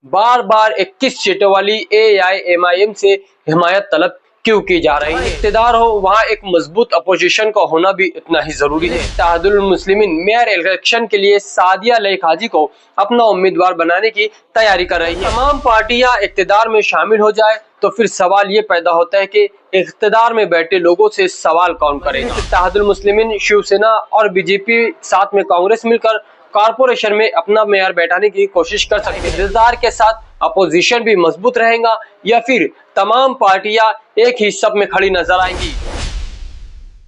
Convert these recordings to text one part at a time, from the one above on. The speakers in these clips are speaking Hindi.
बार बार 21 सीटों वाली एआईएमआईएम से हिमायत तलब क्यों की जा रही है। इख्तिदार हो वहाँ एक मजबूत अपोजिशन का होना भी इतना ही जरूरी है। इत्तेहादुल मुस्लिमीन मेयर इलेक्शन के लिए सादिया लईक हाजी को अपना उम्मीदवार बनाने की तैयारी कर रही है। तमाम पार्टियां इख्तिदार में शामिल हो जाए तो फिर सवाल ये पैदा होता है कि इख्तिदार में बैठे लोगों से सवाल कौन करेगा। इत्तेहादुल मुस्लिमीन, शिवसेना और बीजेपी साथ में कांग्रेस मिलकर कॉर्पोरेशन में अपना मेयर बैठाने की कोशिश कर सकते हैं। इख्तिदार के साथ अपोजिशन भी मजबूत रहेगा या फिर तमाम पार्टियां एक ही सब में खड़ी नजर आएंगी।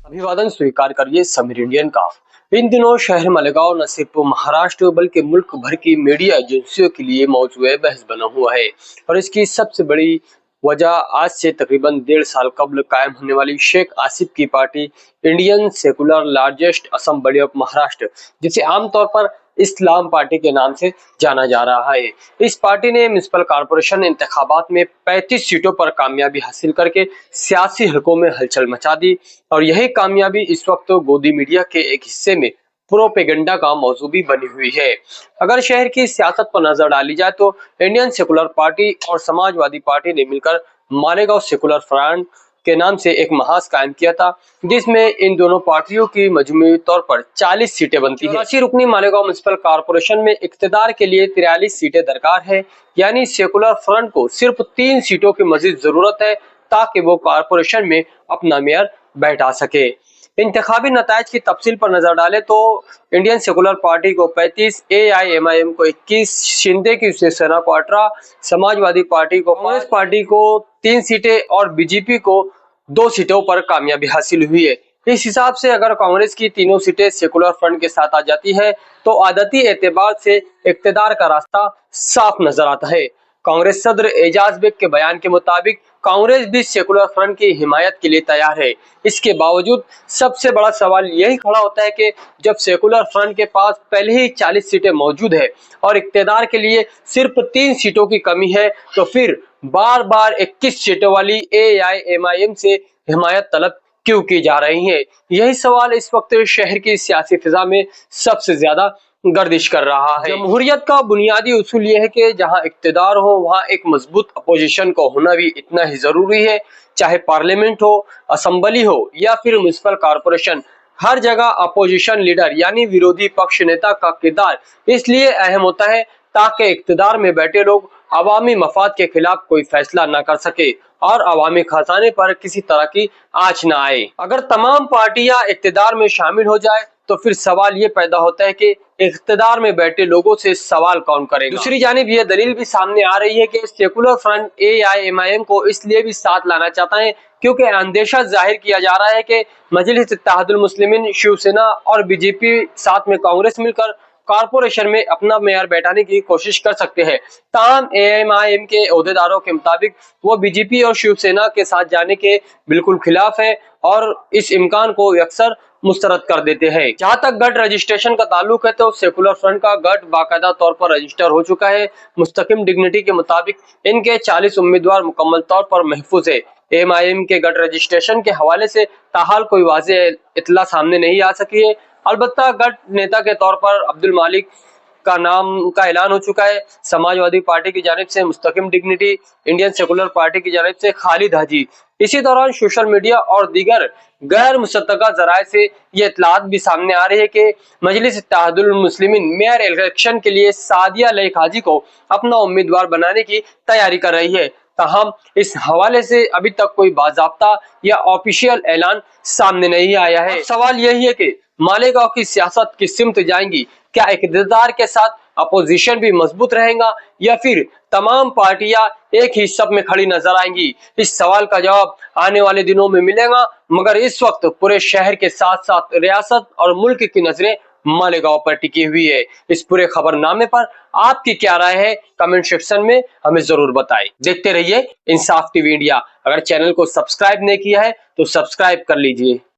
अभिवादन स्वीकार करिए समीर इंडियन का। इन दिनों शहर मालेगांव न सिर्फ महाराष्ट्र बल्कि मुल्क भर की मीडिया एजेंसियों के लिए मौजूद बहस बना हुआ है और इसकी सबसे बड़ी वजह आज से तकरीबन 1.5 साल कबल कायम होने वाली शेख आसिफ की party Indian secular largest assembly of Maharashtra, जिसे आमतौर पर इस्लाम पार्टी के नाम से जाना जा रहा है। इस पार्टी ने म्युनिसिपल कॉर्पोरेशन इंतखाबात में 35 सीटों पर कामयाबी हासिल करके सियासी हलकों में हलचल मचा दी और यही कामयाबी इस वक्त गोदी मीडिया के एक हिस्से में प्रोपेगेंडा का मौजू भी बनी हुई है। अगर शहर की सियासत पर नजर डाली जाए तो इंडियन सेकुलर पार्टी और समाजवादी पार्टी ने मिलकर मालेगांव सेकुलर फ्रंट के नाम से एक महाज कायम किया था, जिसमें इन दोनों पार्टियों की मजमूई तौर पर 40 सीटें बनती हैं। 84 रुकनी मालेगांव म्युनिसिपल कॉर्पोरेशन में इख्तिदार के लिए 43 सीटें दरकार है, यानी सेकुलर फ्रंट को सिर्फ 3 सीटों की मजीद जरूरत है ताकि वो कॉर्पोरेशन में अपना मेयर बैठा सके। इंतखाबी नतायज की तफसील पर नजर डाले तो इंडियन सेकुलर पार्टी को 35, एआईएमआईएम को 21, शिंदे की शिवसेना को 18, समाजवादी पार्टी को, कांग्रेस पार्टी को 3 सीटें और बीजेपी को 2 सीटों पर कामयाबी हासिल हुई है। इस हिसाब से अगर कांग्रेस की तीनों सीटें सेकुलर फ्रंट के साथ आ जाती है तो आदती एतबार से इख्तिदार का रास्ता साफ नजर आता है। कांग्रेस सदर एजाज बेग के बयान के मुताबिक कांग्रेस भी सेकुलर फ्रंट की हिमायत के लिए तैयार है। इसके बावजूद सबसे बड़ा सवाल यही खड़ा होता है कि जब सेकुलर फ्रंट के पास पहले ही 40 सीटें मौजूद है और इख्तिदार के लिए सिर्फ 3 सीटों की कमी है तो फिर बार बार 21 सीटों वाली एआईएमआईएम से हिमायत तलब क्यों की जा रही है। यही सवाल इस वक्त शहर की सियासी फिजा में सबसे ज्यादा गर्दिश कर रहा है। जमहूरियत का बुनियादी उसूल यह है कि जहां इख्तिदार हो वहां एक मजबूत अपोजिशन का होना भी इतना ही जरूरी है। चाहे पार्लियामेंट हो, असेंबली हो या फिर म्युनिसिपल कॉर्पोरेशन, हर जगह अपोजिशन लीडर यानी विरोधी पक्ष नेता का किरदार इसलिए अहम होता है ताकि इख्तिदार में बैठे लोग अवामी मफाद के खिलाफ कोई फैसला न कर सके और अवामी खजाने पर किसी तरह की आंच न आए। अगर तमाम पार्टियां इख्तिदार में शामिल हो जाए तो फिर सवाल ये पैदा होता है कि इख्तिदार में बैठे लोगों से सवाल कौन करेगा। दूसरी जानिब ये दलील भी सामने आ रही है कि सेकुलर फ्रंट एआईएमआईएम को इसलिए भी साथ लाना चाहता है क्योंकि अंदेशा जाहिर किया जा रहा है कि मजलिस इत्तेहादुल मुस्लिमीन, शिवसेना और बीजेपी साथ में कांग्रेस मिलकर कॉर्पोरेशन में अपना मेयर बैठाने की कोशिश कर सकते हैं। ताहम एआईएमआईएम के ओहदेदारों के मुताबिक वो बीजेपी और शिवसेना के साथ जाने के बिल्कुल खिलाफ है और इस इम्कान को अक्सर मुस्तरद कर देते हैं। जहां तक गट रजिस्ट्रेशन का ताल्लुक है तो सेकुलर फ्रंट का गट बाकायदा तौर पर रजिस्टर हो चुका है। मुस्तकिम डिग्निटी के मुताबिक इनके 40 उम्मीदवार मुकम्मल तौर पर महफूज है। एएमआईएम के गट रजिस्ट्रेशन के हवाले से ताहाल कोई वाज़ेह इतला सामने नहीं आ सकी है। अलबत्ता गट नेता के तौर पर अब्दुल मालिक का नाम का ऐलान हो चुका है। समाजवादी पार्टी की जानिब से Mustakim dignity, Indian secular party की जानिब से खालिद हाजी। इसी दौरान सोशल मीडिया और दीगर गैर मुसद्दका जराये से ये इतलात भी सामने आ रही है कि मजलिस इत्तेहादुल मुस्लिमीन मेयर इलेक्शन के लिए सादिया लईक हाजी को अपना उम्मीदवार बनाने की तैयारी कर रही है। ताहम इस हवाले से अभी तक कोई बाज़ाब्ता या ऑफिशियल ऐलान सामने नहीं आया है। सवाल यही है कि मालेगांव की सियासत किस सिमत जाएंगी। क्या इख्तिदार के साथ अपोजिशन भी मजबूत रहेगा या फिर तमाम पार्टियां एक ही सब में खड़ी नजर आएंगी। इस सवाल का जवाब आने वाले दिनों में मिलेगा, मगर इस वक्त पूरे शहर के साथ साथ रियासत और मुल्क की नजरें मालेगांव पर टिकी हुई है। इस पूरे खबरनामे पर आपकी क्या राय है, कमेंट सेक्शन में हमें जरूर बताएं। देखते रहिए इंसाफ टीवी इंडिया। अगर चैनल को सब्सक्राइब नहीं किया है तो सब्सक्राइब कर लीजिए।